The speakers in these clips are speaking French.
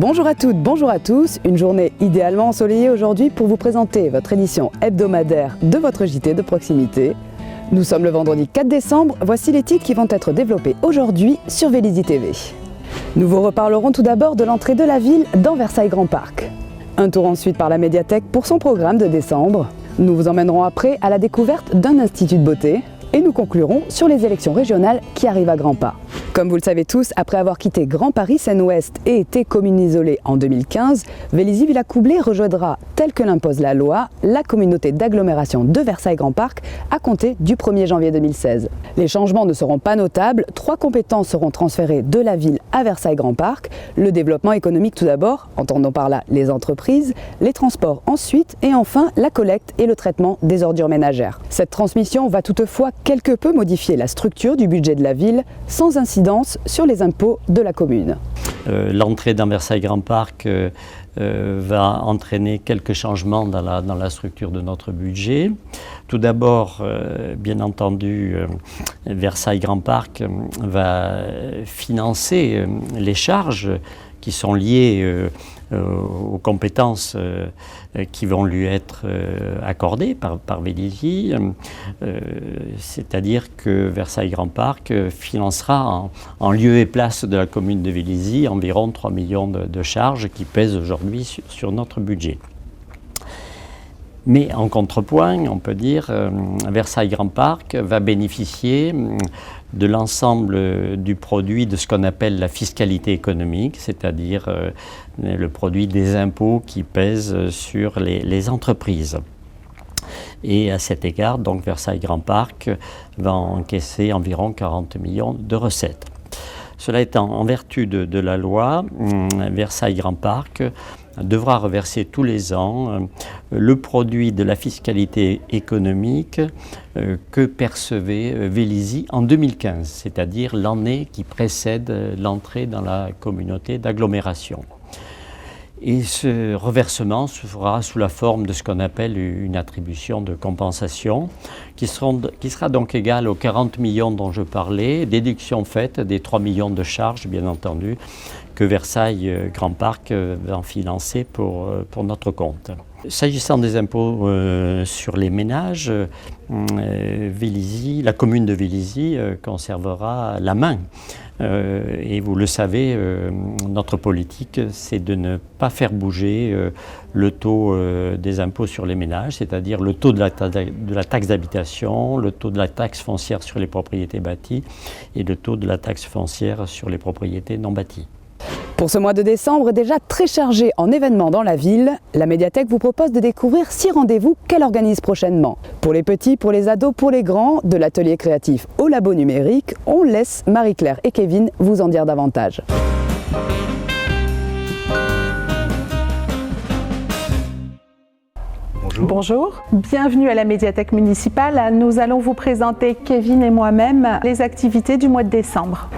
Bonjour à toutes, bonjour à tous. Une journée idéalement ensoleillée aujourd'hui pour vous présenter votre édition hebdomadaire de votre JT de proximité. Nous sommes le vendredi 4 décembre, voici les titres qui vont être développés aujourd'hui sur Vélizy TV. Nous vous reparlerons tout d'abord de l'entrée de la ville dans Versailles Grand Parc. Un tour ensuite par la médiathèque pour son programme de décembre. Nous vous emmènerons après à la découverte d'un institut de beauté. Et nous conclurons sur les élections régionales qui arrivent à grands pas. Comme vous le savez tous, après avoir quitté Grand Paris Seine-Ouest et été commune isolée en 2015, Vélizy-Villacoublay rejoindra, tel que l'impose la loi, la communauté d'agglomération de Versailles Grand Parc à compter du 1er janvier 2016. Les changements ne seront pas notables, 3 compétences seront transférées de la ville à Versailles Grand Parc, le développement économique tout d'abord, entendons par là les entreprises, les transports ensuite et enfin la collecte et le traitement des ordures ménagères. Cette transmission va toutefois quelque peu modifier la structure du budget de la ville sans incidence sur les impôts de la commune. L'entrée dans Versailles Grand Parc va entraîner quelques changements dans la structure de notre budget. Tout d'abord, bien entendu, Versailles Grand Parc va financer les charges qui sont liées aux compétences qui vont lui être accordées par Vélizy. C'est-à-dire que Versailles Grand Parc financera en lieu et place de la commune de Vélizy environ 3 millions de charges qui pèsent aujourd'hui sur notre budget. Mais en contrepoint, on peut dire, Versailles Grand Parc va bénéficier de l'ensemble du produit de ce qu'on appelle la fiscalité économique, c'est-à-dire le produit des impôts qui pèsent sur les entreprises. Et à cet égard, donc Versailles Grand Parc va encaisser environ 40 millions de recettes. Cela étant, en vertu de la loi, Versailles Grand Parc devra reverser tous les ans le produit de la fiscalité économique que percevait Vélizy en 2015, c'est-à-dire l'année qui précède l'entrée dans la communauté d'agglomération. Et ce reversement se fera sous la forme de ce qu'on appelle une attribution de compensation qui sera donc égale aux 40 millions dont je parlais, déduction faite des 3 millions de charges, bien entendu, que Versailles Grand Parc va financer pour notre compte. S'agissant des impôts sur les ménages, la commune de Vélizy conservera la main. Et vous le savez, notre politique, c'est de ne pas faire bouger le taux des impôts sur les ménages, c'est-à-dire le taux de la taxe d'habitation, le taux de la taxe foncière sur les propriétés bâties et le taux de la taxe foncière sur les propriétés non bâties. Pour ce mois de décembre, déjà très chargé en événements dans la ville, la médiathèque vous propose de découvrir 6 rendez-vous qu'elle organise prochainement. Pour les petits, pour les ados, pour les grands, de l'atelier créatif au labo numérique, on laisse Marie-Claire et Kevin vous en dire davantage. Bonjour. Bonjour, bienvenue à la médiathèque municipale. Nous allons vous présenter, Kevin et moi-même, les activités du mois de décembre.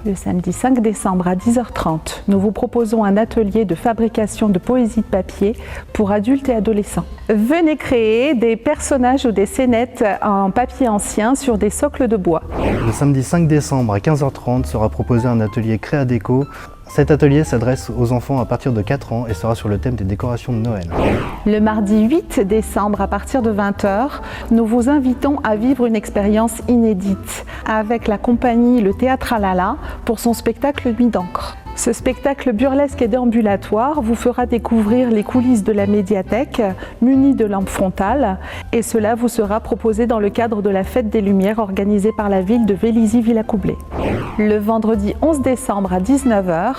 Le samedi 5 décembre à 10h30, nous vous proposons un atelier de fabrication de poésie de papier pour adultes et adolescents. Venez créer des personnages ou des scénettes en papier ancien sur des socles de bois. Le samedi 5 décembre à 15h30 sera proposé un atelier Créadéco. Cet atelier s'adresse aux enfants à partir de 4 ans et sera sur le thème des décorations de Noël. Le mardi 8 décembre à partir de 20h, nous vous invitons à vivre une expérience inédite avec la compagnie Le Théâtre à Lala pour son spectacle Nuit d'encre. Ce spectacle burlesque et déambulatoire vous fera découvrir les coulisses de la médiathèque munie de lampes frontales et cela vous sera proposé dans le cadre de la Fête des Lumières organisée par la ville de Vélizy-Villacoublay. Le vendredi 11 décembre à 19h,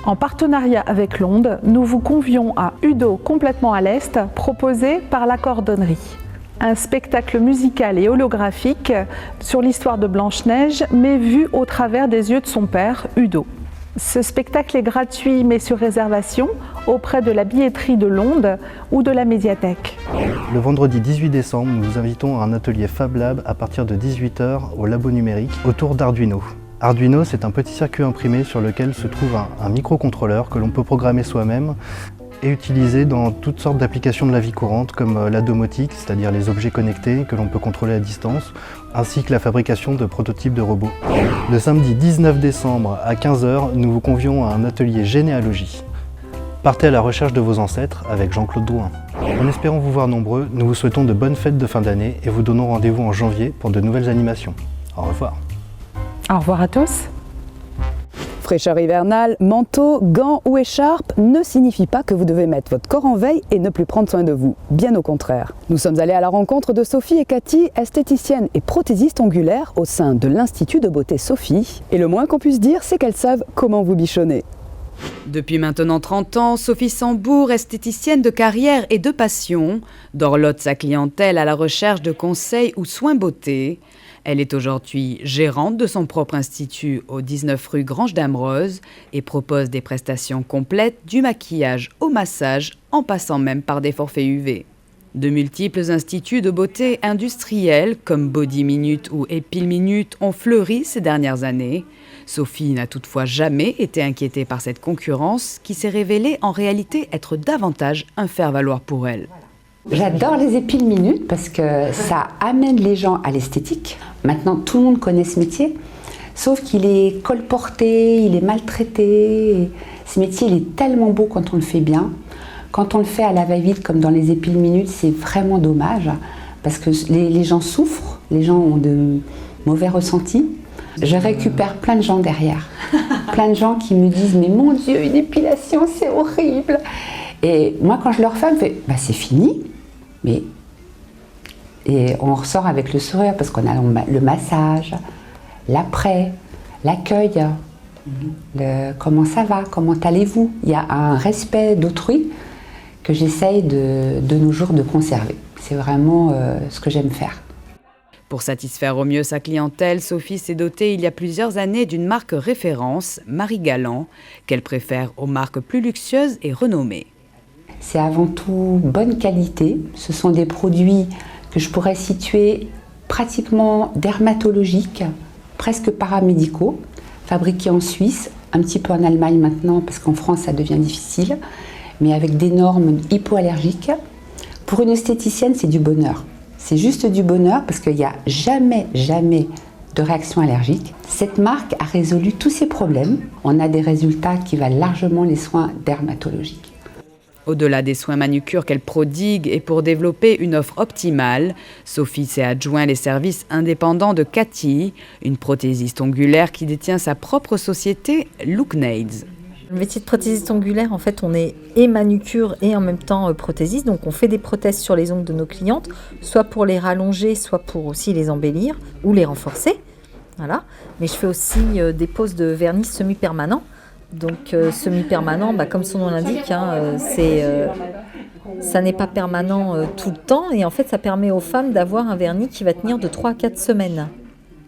en partenariat avec l'Onde, nous vous convions à Udo complètement à l'Est, proposé par la Cordonnerie. Un spectacle musical et holographique sur l'histoire de Blanche-Neige, mais vu au travers des yeux de son père, Udo. Ce spectacle est gratuit mais sur réservation auprès de la billetterie de l'Onde ou de la médiathèque. Le vendredi 18 décembre, nous vous invitons à un atelier Fab Lab à partir de 18h au labo numérique autour d'Arduino. Arduino, c'est un petit circuit imprimé sur lequel se trouve un microcontrôleur que l'on peut programmer soi-même et utiliser dans toutes sortes d'applications de la vie courante comme la domotique, c'est-à-dire les objets connectés que l'on peut contrôler à distance, ainsi que la fabrication de prototypes de robots. Le samedi 19 décembre à 15h, nous vous convions à un atelier généalogie. Partez à la recherche de vos ancêtres avec Jean-Claude Drouin. En espérant vous voir nombreux, nous vous souhaitons de bonnes fêtes de fin d'année et vous donnons rendez-vous en janvier pour de nouvelles animations. Au revoir. Au revoir à tous. Fraîcheur hivernale, manteau, gants ou écharpe ne signifie pas que vous devez mettre votre corps en veille et ne plus prendre soin de vous. Bien au contraire. Nous sommes allés à la rencontre de Sophie et Cathy, esthéticiennes et prothésistes ongulaires au sein de l'Institut de beauté Sophie. Et le moins qu'on puisse dire, c'est qu'elles savent comment vous bichonner. Depuis maintenant 30 ans, Sophie Sambour, esthéticienne de carrière et de passion, dorlote sa clientèle à la recherche de conseils ou soins beauté. Elle est aujourd'hui gérante de son propre institut au 19 rue Grange d'Amreuse et propose des prestations complètes du maquillage au massage en passant même par des forfaits UV. De multiples instituts de beauté industriels comme Body Minute ou Epile Minute ont fleuri ces dernières années. Sophie n'a toutefois jamais été inquiétée par cette concurrence qui s'est révélée en réalité être davantage un faire-valoir pour elle. J'adore les épiles minutes parce que ça amène les gens à l'esthétique. Maintenant, tout le monde connaît ce métier, sauf qu'il est colporté, il est maltraité. Ce métier, il est tellement beau quand on le fait bien. Quand on le fait à la va-vite, comme dans les épiles minutes, c'est vraiment dommage parce que les gens souffrent, les gens ont de mauvais ressentis. Je récupère plein de gens derrière, plein de gens qui me disent « mais mon Dieu, une épilation, c'est horrible !» Et moi, quand je leur fais, je me fais « bah c'est fini !» Et on ressort avec le sourire parce qu'on a le massage, l'après, l'accueil, comment ça va, comment allez-vous. Il y a un respect d'autrui que j'essaye de nos jours de conserver. C'est vraiment ce que j'aime faire. Pour satisfaire au mieux sa clientèle, Sophie s'est dotée il y a plusieurs années d'une marque référence, Marie Galland, qu'elle préfère aux marques plus luxueuses et renommées. C'est avant tout bonne qualité. Ce sont des produits que je pourrais situer pratiquement dermatologiques, presque paramédicaux, fabriqués en Suisse, un petit peu en Allemagne maintenant parce qu'en France ça devient difficile, mais avec des normes hypoallergiques. Pour une esthéticienne, c'est du bonheur. C'est juste du bonheur parce qu'il n'y a jamais de réaction allergique. Cette marque a résolu tous ces problèmes. On a des résultats qui valent largement les soins dermatologiques. Au-delà des soins manucure qu'elle prodigue et pour développer une offre optimale, Sophie s'est adjoint les services indépendants de Cathy, une prothésiste ongulaire qui détient sa propre société, Looknades. Le métier de prothésiste ongulaire, en fait, on est et manucure et en même temps prothésiste. Donc, on fait des prothèses sur les ongles de nos clientes, soit pour les rallonger, soit pour aussi les embellir ou les renforcer. Voilà. Mais je fais aussi des poses de vernis semi-permanent. Donc, semi-permanent, comme son nom l'indique, ça n'est pas permanent tout le temps. Et en fait, ça permet aux femmes d'avoir un vernis qui va tenir de 3 à 4 semaines.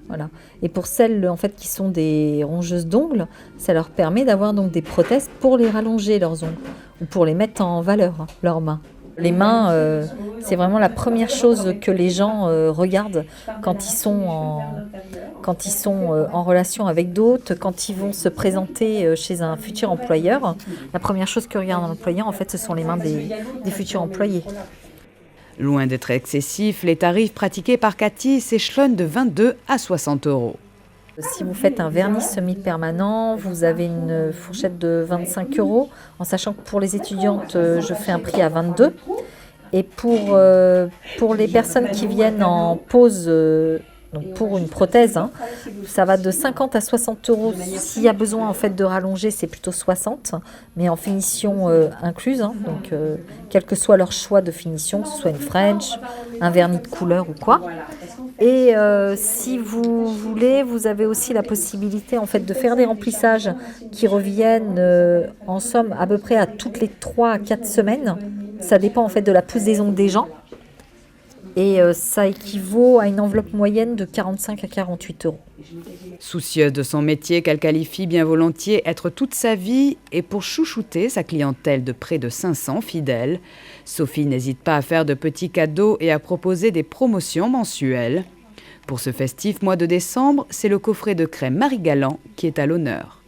Voilà. Et pour celles en fait, qui sont des rongeuses d'ongles, ça leur permet d'avoir donc des prothèses pour les rallonger leurs ongles ou pour les mettre en valeur, leurs mains. Les mains, c'est vraiment la première chose que les gens regardent quand ils sont en relation avec d'autres, quand ils vont se présenter chez un futur employeur. La première chose que regarde l'employeur, en fait, ce sont les mains des futurs employés. Loin d'être excessifs, les tarifs pratiqués par Cathy s'échelonnent de 22 à 60 €. Si vous faites un vernis semi-permanent, vous avez une fourchette de 25 €, en sachant que pour les étudiantes, je fais un prix à 22. Et pour les personnes qui viennent en pause, donc pour une prothèse, ça va de 50 à 60 €. S'il y a besoin en fait, de rallonger, c'est plutôt 60, mais en finition incluse. Donc, quel que soit leur choix de finition, que ce soit une French, un vernis de couleur ou quoi. Et si vous voulez, vous avez aussi la possibilité en fait, de faire des remplissages qui reviennent en somme à peu près à toutes les 3 à 4 semaines. Ça dépend en fait, de la pousse des ongles des gens. Et ça équivaut à une enveloppe moyenne de 45 à 48 €. Soucieuse de son métier qu'elle qualifie bien volontiers être toute sa vie et pour chouchouter sa clientèle de près de 500 fidèles, Sophie n'hésite pas à faire de petits cadeaux et à proposer des promotions mensuelles. Pour ce festif mois de décembre, c'est le coffret de crème Marie Galland qui est à l'honneur.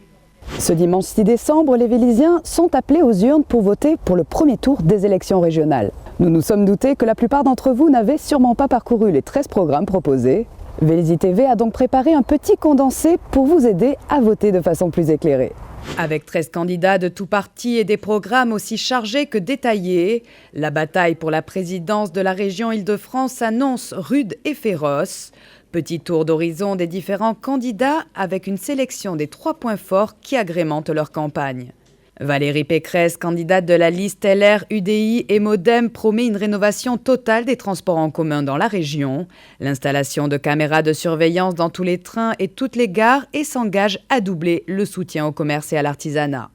Ce dimanche 6 décembre, les Vélysiens sont appelés aux urnes pour voter pour le premier tour des élections régionales. Nous nous sommes doutés que la plupart d'entre vous n'avaient sûrement pas parcouru les 13 programmes proposés. Vélizy TV a donc préparé un petit condensé pour vous aider à voter de façon plus éclairée. Avec 13 candidats de tous partis et des programmes aussi chargés que détaillés, la bataille pour la présidence de la région Île-de-France s'annonce rude et féroce. Petit tour d'horizon des différents candidats avec une sélection des 3 points forts qui agrémentent leur campagne. Valérie Pécresse, candidate de la liste LR, UDI et Modem, promet une rénovation totale des transports en commun dans la région, l'installation de caméras de surveillance dans tous les trains et toutes les gares et s'engage à doubler le soutien au commerce et à l'artisanat.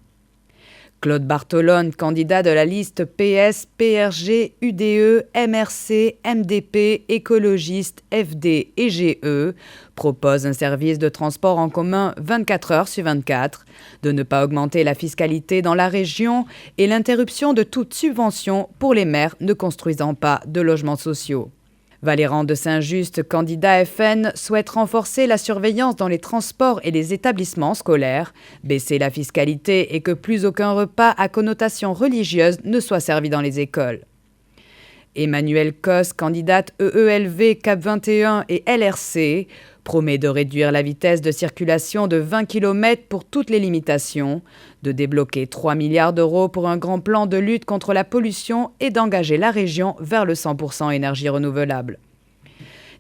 Claude Bartolone, candidat de la liste PS, PRG, UDE, MRC, MDP, écologiste, FD et GE, propose un service de transport en commun 24 heures sur 24, de ne pas augmenter la fiscalité dans la région et l'interruption de toute subvention pour les maires ne construisant pas de logements sociaux. Valéran de Saint-Just, candidat FN, souhaite renforcer la surveillance dans les transports et les établissements scolaires, baisser la fiscalité et que plus aucun repas à connotation religieuse ne soit servi dans les écoles. Emmanuelle Cos, candidate EELV, Cap 21 et LRC, promet de réduire la vitesse de circulation de 20 km pour toutes les limitations, de débloquer 3 milliards d'euros pour un grand plan de lutte contre la pollution et d'engager la région vers le 100% énergie renouvelable.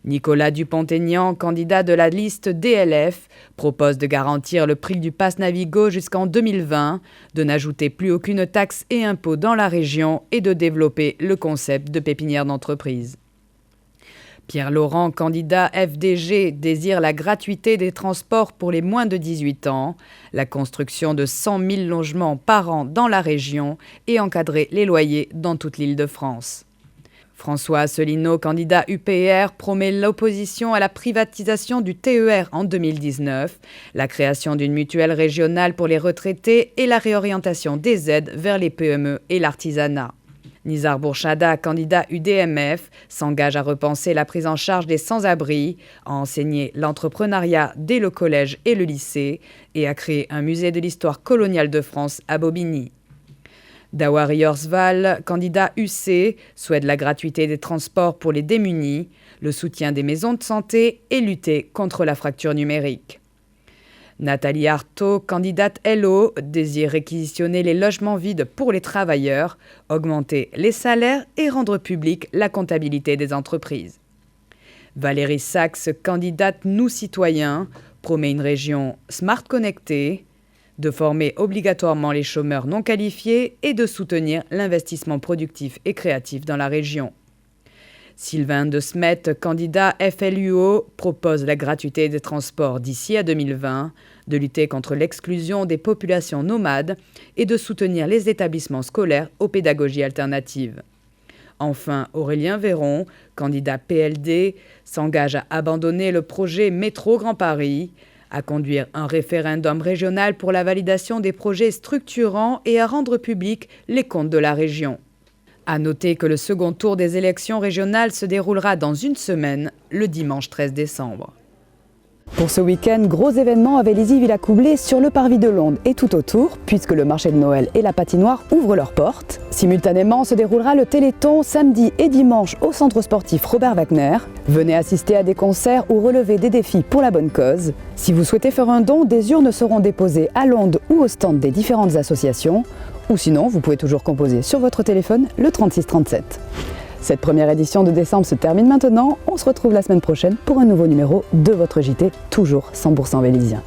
Nicolas Dupont-Aignan, candidat de la liste DLF, propose de garantir le prix du pass Navigo jusqu'en 2020, de n'ajouter plus aucune taxe et impôt dans la région et de développer le concept de pépinière d'entreprise. Pierre Laurent, candidat FDG, désire la gratuité des transports pour les moins de 18 ans, la construction de 100 000 logements par an dans la région et encadrer les loyers dans toute l'Île-de-France. François Asselineau, candidat UPR, promet l'opposition à la privatisation du TER en 2019, la création d'une mutuelle régionale pour les retraités et la réorientation des aides vers les PME et l'artisanat. Nizar Bourchada, candidat UDMF, s'engage à repenser la prise en charge des sans-abri, à enseigner l'entrepreneuriat dès le collège et le lycée et à créer un musée de l'histoire coloniale de France à Bobigny. Dawari Horsval, candidat UC, souhaite la gratuité des transports pour les démunis, le soutien des maisons de santé et lutter contre la fracture numérique. Nathalie Arthaud, candidate LO, désire réquisitionner les logements vides pour les travailleurs, augmenter les salaires et rendre publique la comptabilité des entreprises. Valérie Sachs, candidate Nous Citoyens, promet une région smart connectée, de former obligatoirement les chômeurs non qualifiés et de soutenir l'investissement productif et créatif dans la région. Sylvain de Smet, candidat FLUO, propose la gratuité des transports d'ici à 2020, de lutter contre l'exclusion des populations nomades et de soutenir les établissements scolaires aux pédagogies alternatives. Enfin, Aurélien Véron, candidat PLD, s'engage à abandonner le projet Métro Grand Paris, à conduire un référendum régional pour la validation des projets structurants et à rendre publics les comptes de la région. À noter que le second tour des élections régionales se déroulera dans une semaine, le dimanche 13 décembre. Pour ce week-end, gros événement à Vélizy-Villacoublay sur le parvis de Londe et tout autour, puisque le marché de Noël et la patinoire ouvrent leurs portes. Simultanément se déroulera le Téléthon samedi et dimanche au centre sportif Robert Wagner. Venez assister à des concerts ou relever des défis pour la bonne cause. Si vous souhaitez faire un don, des urnes seront déposées à Londe ou au stand des différentes associations. Ou sinon, vous pouvez toujours composer sur votre téléphone le 3637. Cette première édition de décembre se termine maintenant. On se retrouve la semaine prochaine pour un nouveau numéro de votre JT, toujours 100% vélizien.